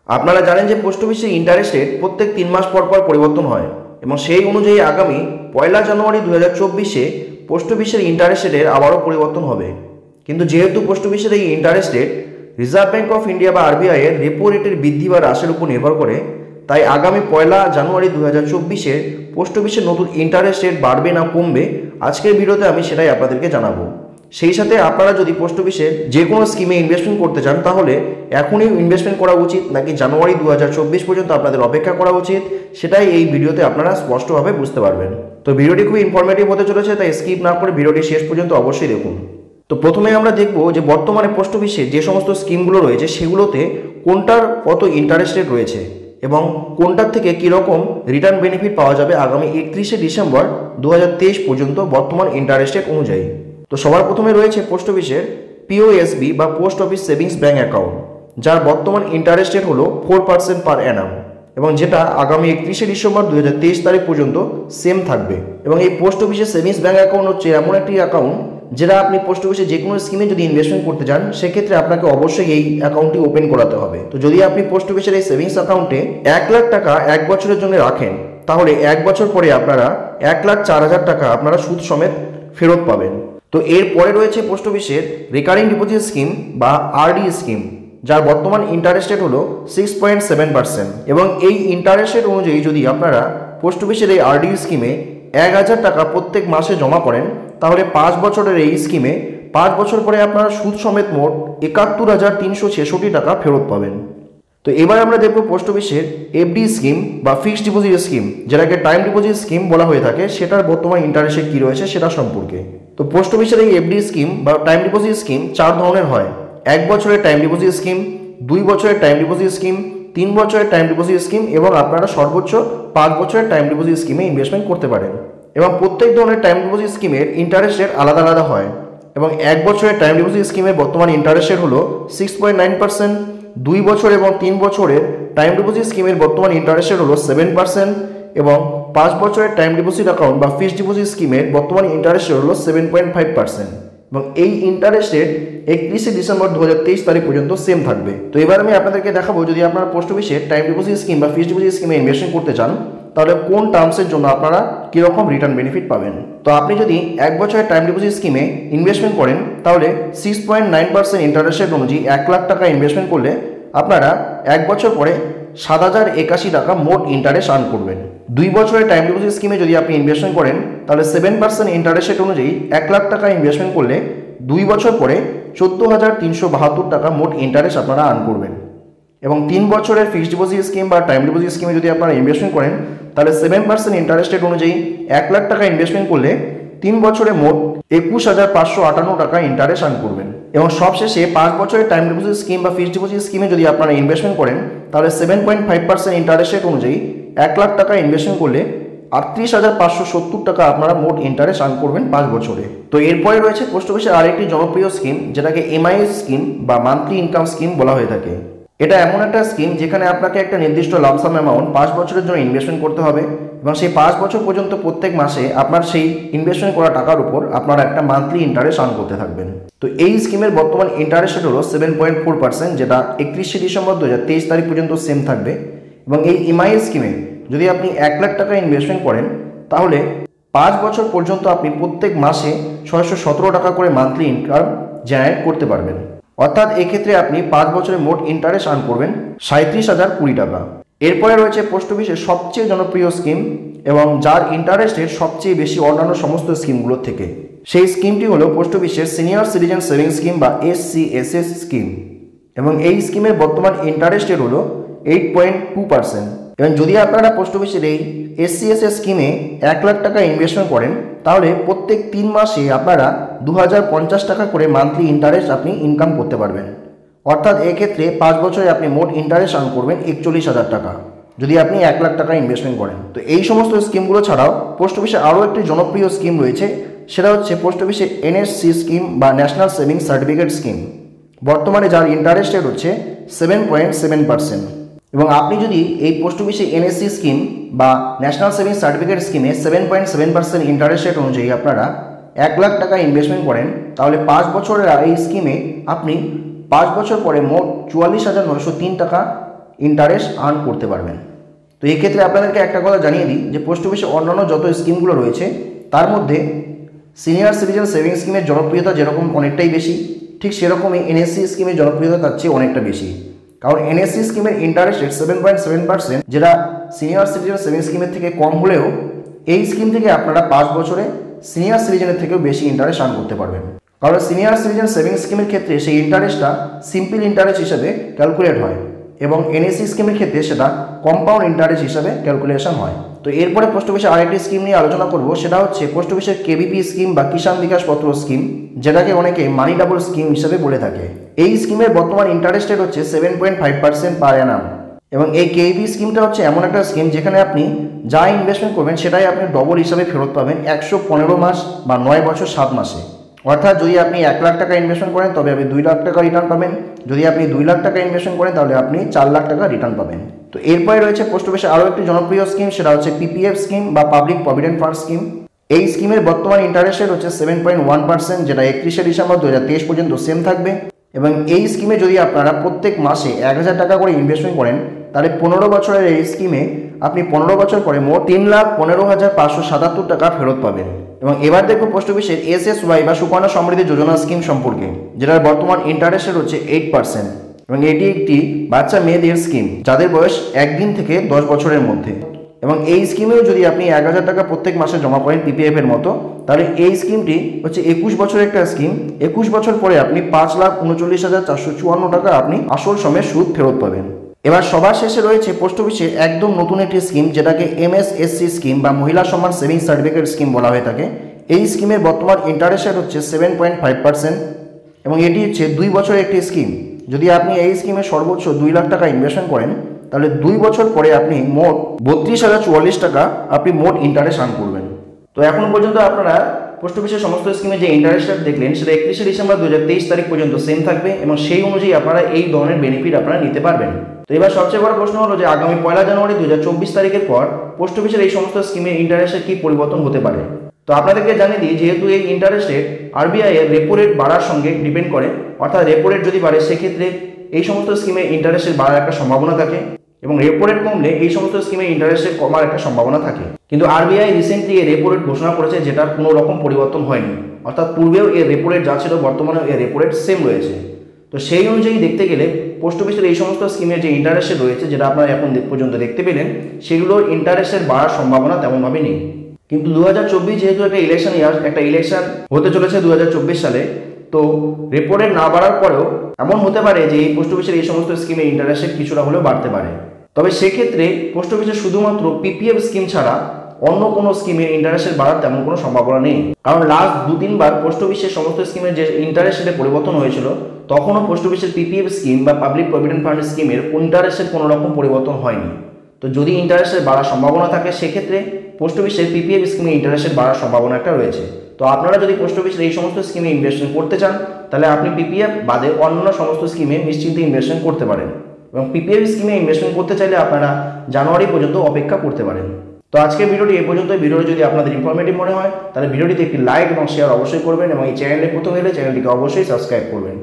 আপনারা জানেন যে পোস্ট অফিসের ইন্টারেস্ট রেট প্রত্যেক 3 মাস পর পর পরিবর্তন হয় এবং সেই অনুযায়ী আগামী 1 জানুয়ারি 2024-এ পোস্ট অফিসের ইন্টারেস্ট রেটের আবারও পরিবর্তন হবে। কিন্তু যেহেতু পোস্ট অফিসের এই interest rate reserve bank of India বা আরবিআই এর রেপো রেটের বৃদ্ধি বা হ্রাসের উপর নির্ভর করে, তাই আগামী 1 জানুয়ারি 2024-এ পোস্ট অফিসের নতুন ইন্টারেস্ট রেট বাড়বে না কমবে, আজকের ভিডিওতে আমি সেটাই আপনাদেরকে জানাবো। সেই সাথে আপনারা যদি পোস্ট অফিসে যে কোনো স্কিমে ইনভেস্টমেন্ট করতে চান তাহলে এখনই ইনভেস্টমেন্ট করা উচিত নাকি জানুয়ারি 2024 পর্যন্ত আপনাদের অপেক্ষা করা উচিত, সেটাই এই ভিডিওতে আপনারা স্পষ্টভাবে বুঝতে পারবেন। তো ভিডিওটি খুব ইনফরমেটিভ হতে চলেছে, তাই স্কিপ না করে ভিডিওটি শেষ পর্যন্ত অবশ্যই দেখুন। তো প্রথমে আমরা দেখব যে বর্তমানে পোস্ট অফিসে যে সমস্ত স্কিমগুলো রয়েছে সেগুলোতে কোনটার কত ইন্টারেস্ট রেট রয়েছে এবং কোনটার থেকে কীরকম রিটার্ন বেনিফিট পাওয়া যাবে আগামী 31শে ডিসেম্বর 2023 পর্যন্ত বর্তমান ইন্টারেস্ট রেট অনুযায়ী। তো সবার প্রথমে রয়েছে পোস্ট অফিসের পিওএসবি বা post office savings bank account, যার বর্তমান ইন্টারেস্ট রেট হলো 4% পার অ্যানাম এবং যেটা আগামী 31শে ডিসেম্বর 2023 তারিখ পর্যন্ত সেম থাকবে। এবং এই পোস্ট অফিসের সেভিংস ব্যাঙ্ক অ্যাকাউন্ট হচ্ছে এমন একটি অ্যাকাউন্ট যেটা আপনি পোস্ট অফিসে যে কোনো স্কিমে যদি ইনভেস্টমেন্ট করতে চান সেক্ষেত্রে আপনাকে অবশ্যই এই অ্যাকাউন্টটি ওপেন করাতে হবে। তো যদি আপনি পোস্ট অফিসের এই সেভিংস অ্যাকাউন্টে 1 লাখ টাকা 1 বছরের জন্য রাখেন তাহলে 1 বছর পরে আপনারা 1,04,000 টাকা আপনারা সুদ সমেত ফেরত পাবেন। তো এরপরে রয়েছে পোস্ট অফিসের রিকারিং ডিপোজিট স্কিম বা আরডি স্কিম, যার বর্তমান ইন্টারেস্ট রেট হলো 6.7% এবং এই ইন্টারেস্ট রেট অনুযায়ী যদি আপনারা পোস্ট অফিসের এই আরডি স্কিমে 1,000 টাকা প্রত্যেক মাসে জমা করেন তাহলে 5 বছরের এই স্কিমে 5 বছর পরে আপনারা সুদ সমেত মোট 71,366 টাকা ফেরত পাবেন। তো এবার আমরা দেখব পোস্ট অফিসের এফডি স্কিম বা ফিক্সড ডিপোজিট স্কিম, যেটাকে টাইম ডিপোজিট স্কিম বলা হয়ে থাকে, সেটার বর্তমান ইন্টারেস্ট রেট কী রয়েছে সেটা সম্পর্কে। তো পোস্ট অফিসের এই এফডি স্কিম বা টাইম ডিপোজিট স্কিম 4 ধরনের হয়: 1 বছরের টাইম ডিপোজিট স্কিম, 2 বছরের টাইম ডিপোজিট স্কিম, 3 বছরের টাইম ডিপোজিট স্কিম এবং আপনারা সর্বোচ্চ 5 বছরের টাইম ডিপোজিট স্কিমে ইনভেস্টমেন্ট করতে পারেন। এবং প্রত্যেক ধরনের টাইম ডিপোজিট স্কিমের ইন্টারেস্ট রেট আলাদা আলাদা হয়। এবং 1 বছরের টাইম ডিপোজিট স্কিমের বর্তমান ইন্টারেস্ট রেট হলো 6.9%, 2 বছর এবং 3 বছরের টাইম ডিপোজিট স্কিমের বর্তমান ইন্টারেস্ট রেট হলো 7% এবং 5 বছরের টাইম ডিপোজিট অ্যাকাউন্ট বা ফিক্সড ডিপোজিট স্কিমের বর্তমান ইন্টারেস্ট রেট হলো 7.5% এবং এই ইন্টারেস্ট রেট 31শে ডিসেম্বর 2023 তারিখ পর্যন্ত সেম থাকবে। তো এবার আমি আপনাদেরকে দেখাবো যদি আপনারা পোস্ট অফিসের টাইম ডিপোজিট স্কিম বা ফিক্সড ডিপোজিট স্কিমে ইনভেস্টমেন্ট করতে চান তাহলে কোন টার্মসের জন্য আপনারা কীরকম রিটার্ন বেনিফিট পাবেন। তো আপনি যদি 1 বছরের টাইম ডিপোজিট স্কিমে ইনভেস্টমেন্ট করেন তাহলে 6.9% ইন্টারেস্ট রেট অনুযায়ী 1 লাখ টাকা ইনভেস্টমেন্ট করলে আপনারা 1 বছর পরে 7,081 টাকা মোট ইন্টারেস্ট আর্ন করবেন। 2 বছরের টাইম ডিপোজিট স্কিমে যদি আপনি ইনভেস্টমেন্ট করেন তাহলে 7% ইন্টারেস্ট রেট অনুযায়ী 1 লাখ টাকা ইনভেস্টমেন্ট করলে 2 বছর পরে 14,372 টাকা মোট ইন্টারেস্ট আপনারা আর্ন করবেন। এবং 3 বছরের ফিক্সড ডিপোজিট স্কিম বা টাইম ডিপোজিট স্কিমে যদি আপনারা ইনভেস্টমেন্ট করেন তাহলে 7% ইন্টারেস্ট রেট অনুযায়ী 1 লাখ টাকা ইনভেস্টমেন্ট করলে 3 বছরে মোট 21,558 টাকা ইন্টারেস্ট আর্ন করবেন। এবং সবশেষে 5 বছরের টাইম ডিপোজিট স্কিম বা ফিক্সড ডিপোজিট স্কিমে যদি আপনারা ইনভেস্টমেন্ট করেন তাহলে 7.5% ইন্টারেস্ট রেট অনুযায়ী 1 লাখ টাকা ইনভেস্টমেন্ট করলে 38,570 টাকা আপনারা মোট ইন্টারেস্ট আর্ন করবেন 5 বছরে। তো এরপরে রয়েছে পোস্ট অফিসের আরেকটি জনপ্রিয় স্কিম যেটাকে এমআইএস স্কিম বা মান্থলি ইনকাম স্কিম বলা হয়ে থাকে। এটা এমন একটা স্কিম যেখানে আপনাকে একটা নির্দিষ্ট লামসাম অ্যামাউন্ট 5 বছরের জন্য ইনভেস্টমেন্ট করতে হবে এবং সেই 5 বছর পর্যন্ত প্রত্যেক মাসে আপনার সেই ইনভেস্টমেন্ট করা টাকার উপর আপনারা একটা মান্থলি ইন্টারেস্ট আর্ন করতে থাকবেন। তো এই স্কিমের বর্তমান ইন্টারেস্ট রেট হলো 7.4%, যেটা 31শে ডিসেম্বর 2023 তারিখ পর্যন্ত সেম থাকবে। এবং এই এমআইএস স্কিমে যদি আপনি 1 লাখ টাকা ইনভেস্টমেন্ট করেন তাহলে 5 বছর পর্যন্ত আপনি প্রত্যেক মাসে 617 টাকা করে মান্থলি ইনকাম জেনারেট করতে পারবেন। অর্থাৎ এক্ষেত্রে আপনি 5 বছরে মোট ইন্টারেস্ট আর্ন করবেন 37,020 টাকা। এরপরে রয়েছে পোস্ট অফিসের সবচেয়ে জনপ্রিয় স্কিম এবং যার ইন্টারেস্ট রেট সবচেয়ে বেশি অন্যান্য সমস্ত স্কিমগুলোর থেকে। সেই স্কিমটি হলো পোস্ট অফিসের সিনিয়র সিটিজেন সেভিংস স্কিম বা SCSS স্কিম এবং এই স্কিমের বর্তমান ইন্টারেস্ট রেট হলো 8.2%। এবং যদি আপনারা পোস্ট অফিসের এই SCSS স্কিমে 1 লাখ টাকা ইনভেস্টমেন্ট করেন তাহলে প্রত্যেক 3 মাসে আপনারা 2,050 টাকা করে মান্থলি ইন্টারেস্ট আপনি ইনকাম করতে পারবেন। অর্থাৎ এক্ষেত্রে 5 বছরে আপনি মোট ইন্টারেস্ট আর্ন করবেন 41,000 টাকা যদি আপনি 1 লাখ টাকা ইনভেস্টমেন্ট করেন। তো এই সমস্ত স্কিমগুলো ছাড়াও পোস্ট অফিসে আরও একটি জনপ্রিয় স্কিম রয়েছে, সেটা হচ্ছে পোস্ট অফিসের NSC স্কিম বা ন্যাশনাল সেভিংস সার্টিফিকেট স্কিম, বর্তমানে যার ইন্টারেস্ট রেট হচ্ছে 7.7%। এবং আপনি যদি এই পোস্ট অফিসে NSC স্কিম বা ন্যাশনাল সেভিংস সার্টিফিকেট স্কিমে 7.7% ইন্টারেস্ট রেট অনুযায়ী আপনারা 1 লাখ টাকা ইনভেস্টমেন্ট করেন তাহলে 5 বছরের এই স্কিমে আপনি 5 বছর পরে মোট 44,903 টাকা ইন্টারেস্ট আর্ন করতে পারবেন। তো এই ক্ষেত্রে আপনাদেরকে একটা কথা জানিয়ে দিই যে পোস্ট অফিসে অন্যান্য যত স্কিমগুলো রয়েছে তার মধ্যে সিনিয়র সিটিজেন সেভিংস স্কিমের জনপ্রিয়তা যেরকম অনেকটাই বেশি, ঠিক সেরকমই এনএসসি স্কিমের জনপ্রিয়তা তার চেয়ে অনেকটা বেশি। কারণ এনএসসি স্কিমের ইন্টারেস্ট রেট 7.7%, যেটা সিনিয়র সিটিজেন সেভিংস স্কিমের থেকে কম হলেও এই স্কিম থেকে আপনারা 5 বছরে সিনিয়র সিটিজেনের থেকেও বেশি ইন্টারেস্ট আর্ন করতে পারবেন। কারণ সিনিয়র সিটিজেন সেভিংস স্কিমের ক্ষেত্রে সেই ইন্টারেস্টটা সিম্পল ইন্টারেস্ট হিসেবে ক্যালকুলেট হয় এবং এনএসসি স্কিমের ক্ষেত্রে সেটা কম্পাউন্ড ইন্টারেস্ট হিসেবে ক্যালকুলেশন হয়। তো এরপরে পোস্ট অফিসে আরেকটি স্কিম নিয়ে আলোচনা করব, সেটা হচ্ছে পোস্ট অফিসের কেবিপি স্কিম বা কিষাণ বিকাশ পত্র স্কিম, যেটাকে অনেকে মানি ডাবল স্কিম হিসেবে বলে থাকে। এই স্কিমের বর্তমান ইন্টারেস্ট রেট হচ্ছে 7.5% পার অ্যানাম এবং এই কেবিপি স্কিমটা হচ্ছে এমন একটা স্কিম যেখানে আপনি যা ইনভেস্টমেন্ট করবেন সেটাই আপনি ডবল হিসাবে ফেরত পাবেন 115 মাস বা 9 বছর 7 মাসে। অর্থাৎ যদি আপনি 1 লাখ টাকা ইনভেস্টমেন্ট করেন তবে আপনি 2 লাখ টাকা রিটার্ন পাবেন, যদি আপনি 2 লাখ টাকা ইনভেস্টমেন্ট করেন তাহলে আপনি 4 লাখ টাকা রিটার্ন পাবেন। তো এরপরে রয়েছে পোস্ট অফিসে আরও একটি জনপ্রিয় স্কিম, সেটা হচ্ছে পিপিএফ স্কিম বা পাবলিক প্রভিডেন্ট ফান্ড স্কিম। এই স্কিমের বর্তমান ইন্টারেস্ট রেট হচ্ছে 7.1%, যেটা 31শে ডিসেম্বর 2023 পর্যন্ত সেম থাকবে এবং এই স্কিমে যদি আপনারা প্রত্যেক মাসে 1000 টাকা করে ইনভেস্টমেন্ট করেন তাহলে 15 বছরের এই স্কিমে আপনি 15 বছর পরে মোট 3,15,577 টাকা ফেরত পাবেন। এবং এবার দেখব পোস্ট অফিসের এসএসওয়াই বা সুকন্যা সমৃদ্ধি যোজনা স্কিম সম্পর্কে, যেটার বর্তমান ইন্টারেস্ট রেট হচ্ছে 8% এবং এটি একটি বাচ্চা মেয়েদের স্কিম যাদের বয়স 1 দিন থেকে 10 বছরের মধ্যে। এবং এই স্কিমেও যদি আপনি 1000 টাকা প্রত্যেক মাসে জমা করেন পিপিএফ এর মতো, তাহলে এই স্কিমটি হচ্ছে 21 বছরের একটা স্কিম। 21 বছর পরে আপনি 5,39,454 টাকা আপনি আসল সময়ে সুদ ফেরত পাবেন। এবার সবার শেষে রয়েছে পোস্ট অফিসের একদম নতুন একটি স্কিম, যেটাকে এমএসএসসি স্কিম বা মহিলা সম্মান সেভিংস সার্টিফিকেট স্কিম বলা হয়ে থাকে। এই স্কিমের বর্তমান ইন্টারেস্ট রেট হচ্ছে 7.5% এবং এটি হচ্ছে 2 বছরের একটি স্কিম। যদি আপনি এই স্কিমে সর্বোচ্চ 2 লাখ টাকা ইনভেস্টমেন্ট করেন তাহলে 2 বছর পরে আপনি মোট 32,044 টাকা আপনি মোট ইন্টারেস্ট আর্ন করবেন। তো এখন পর্যন্ত আপনারা পোস্ট অফিসের সমস্ত স্কিমে যে ইন্টারেস্ট রেট দেখলেন সেটা 31শে ডিসেম্বর 2023 তারিখ পর্যন্ত সেম থাকবে এবং সেই অনুযায়ী আপনারা এই ধরনের বেনিফিট আপনারা নিতে পারবেন। তো এবার সবচেয়ে বড় প্রশ্ন হলো যে আগামী 1 জানুয়ারি 2024 তারিখের পর পোস্ট অফিসের এই সমস্ত স্কিমের ইন্টারেস্টের কি পরিবর্তন হতে পারে। তো আপনাদেরকে জানিয়ে দিই, যেহেতু এই ইন্টারেস্ট রেট আরবিআই এর রেপো রেট বাড়ার সঙ্গে ডিপেন্ড করে, অর্থাৎ রেপো রেট যদি বাড়ে সেক্ষেত্রে এই সমস্ত স্কিমে ইন্টারেস্ট রেট বাড়ার একটা সম্ভাবনা থাকে এবং রেপো রেট কমলে এই সমস্ত স্কিমে ইন্টারেস্ট রেট কমার একটা সম্ভাবনা থাকে। কিন্তু আরবিআই রিসেন্টলি এই রেপো রেট ঘোষণা করেছে, যেটার কোনো রকম পরিবর্তন হয়নি, অর্থাৎ পূর্বেও এর রেপো রেট যা ছিল বর্তমানেও এর রেপো রেট সেম রয়েছে। তো সেই অনুযায়ী দেখতে গেলে পোস্ট অফিসের এই সমস্ত স্কিমের যে ইন্টারেস্ট রয়েছে, যেটা আপনারা এখন পর্যন্ত দেখতে পেলেন, সেগুলোর ইন্টারেস্টের বাড়ার সম্ভাবনা তেমনভাবে নেই। কিন্তু 2024 যেহেতু একটা ইলেকশন ইয়ার, একটা ইলেকশন হতে চলেছে 2024 সালে, তো রেপো রেট না বাড়ার পরেও এমন হতে পারে যে এই পোস্ট অফিসের এই সমস্ত স্কিমের ইন্টারেস্ট রেট কিছুটা হলেও বাড়তে পারে। তবে সেক্ষেত্রে পোস্ট অফিসের শুধুমাত্র পিপিএফ স্কিম ছাড়া অন্য কোনো স্কিমের ইন্টারেস্ট রেট বাড়ার তেমন কোনো সম্ভাবনা নেই। কারণ লাস্ট 2-3 বার পোস্ট অফিসের সমস্ত স্কিমের যে ইন্টারেস্ট রেটে পরিবর্তন হয়েছিল তখনও পোস্ট অফিসের পিপিএফ স্কিম বা পাবলিক প্রভিডেন্ট ফান্ড স্কিমের ইন্টারেস্টের কোনো রকম পরিবর্তন হয়নি। তো যদি ইন্টারেস্টের বাড়ার সম্ভাবনা থাকে সেক্ষেত্রে পোস্ট অফিসের পিপিএফ স্কিমে ইন্টারেস্টের বাড়ার সম্ভাবনা একটা রয়েছে। তো আপনারা যদি পোস্ট অফিসের এই সমস্ত স্কিমে ইনভেস্টমেন্ট করতে চান তাহলে আপনি পিপিএফ বাদে অন্য সমস্ত স্কিমে নিশ্চিন্তে ইনভেস্টমেন্ট করতে পারেন এবং পিপিএফ স্কিমে ইনভেস্টমেন্ট করতে চাইলে আপনারা জানুয়ারি পর্যন্ত অপেক্ষা করতে পারেন। তো আজকের ভিডিওটি এই পর্যন্ত। ভিডিওটি যদি আপনাদের ইনফরমেটিভ মনে হয় তাহলে ভিডিওটিতে একটি লাইক এবং শেয়ার অবশ্যই করবেন এবং এই চ্যানেলে প্রথম এলে চ্যানেলটিকে অবশ্যই সাবস্ক্রাইব করবেন।